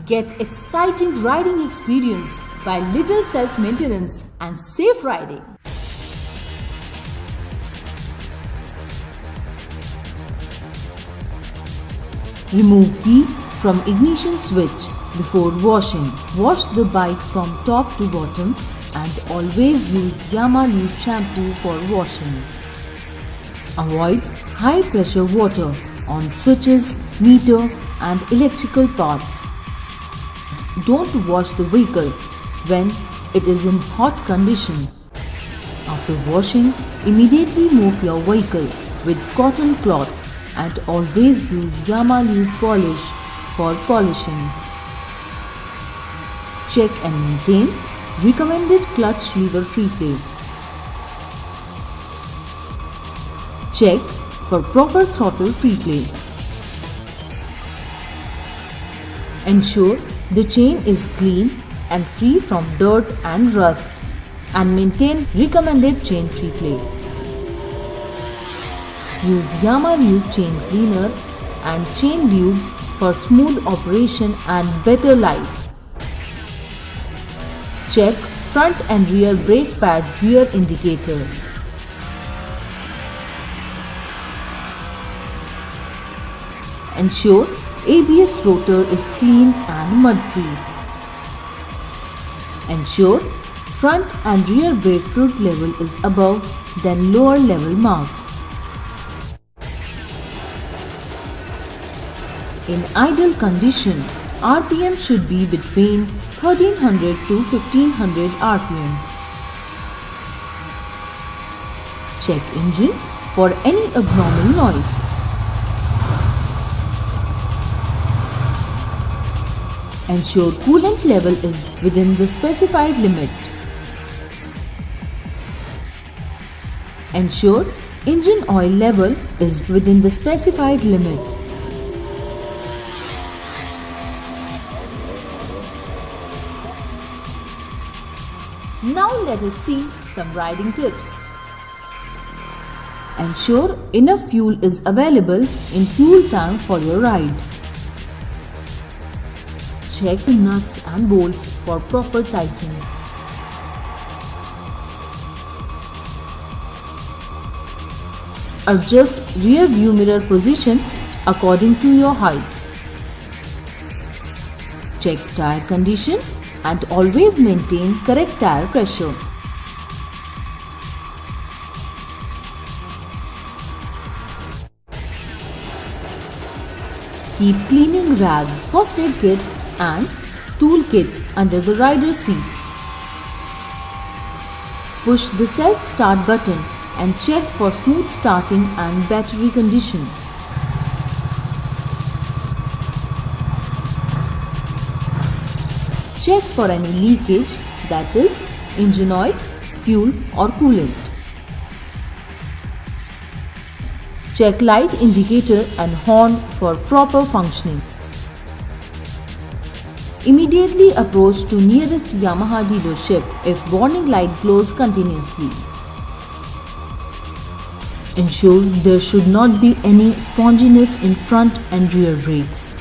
Get exciting riding experience by little self-maintenance and safe riding. Remove key from ignition switch before washing. Wash the bike from top to bottom and always use Yamaha Lube shampoo for washing. Avoid high pressure water on switches, meter and electrical parts. Don't wash the vehicle when it is in hot condition. After washing, immediately mop your vehicle with cotton cloth and always use Yamaha Lube polish for polishing. Check and maintain recommended clutch lever free play. Check for proper throttle free play. Ensure the chain is clean and free from dirt and rust and maintain recommended chain free play. Use Yamaha Lube chain cleaner and chain lube for smooth operation and better life. Check front and rear brake pad wear indicator. Ensure ABS rotor is clean and mud-free. Ensure front and rear brake fluid level is above than lower level mark. In idle condition, RPM should be between 1300 to 1500 RPM. Check engine for any abnormal noise. Ensure coolant level is within the specified limit. Ensure engine oil level is within the specified limit. Now let us see some riding tips. Ensure enough fuel is available in fuel tank for your ride. Check the nuts and bolts for proper tightening. Adjust rear view mirror position according to your height. Check tire condition and always maintain correct tire pressure. Keep cleaning rag, first aid kit and tool kit under the rider's seat. Push the self-start button and check for smooth starting and battery condition. Check for any leakage, that is engine oil, fuel or coolant. Check light indicator and horn for proper functioning. Immediately approach to nearest Yamaha dealership if warning light glows continuously. Ensure there should not be any sponginess in front and rear brakes.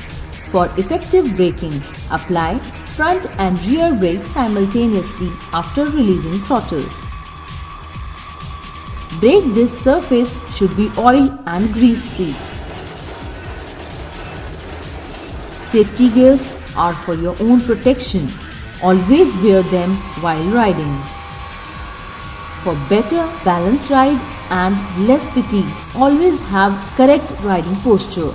For effective braking, apply front and rear brakes simultaneously after releasing throttle. Brake disc surface should be oil and grease free. Safety gears are for your own protection. Always wear them while riding. For better balanced ride and less fatigue, always have correct riding posture.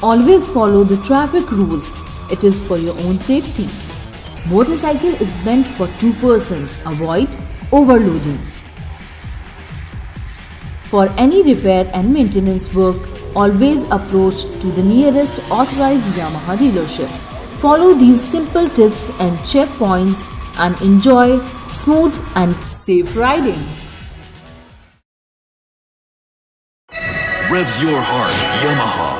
Always follow the traffic rules. It is for your own safety. Motorcycle is meant for two persons. Avoid overloading. For any repair and maintenance work, always approach to the nearest authorized Yamaha dealership. Follow these simple tips and checkpoints and enjoy smooth and safe riding. Revs your heart, Yamaha.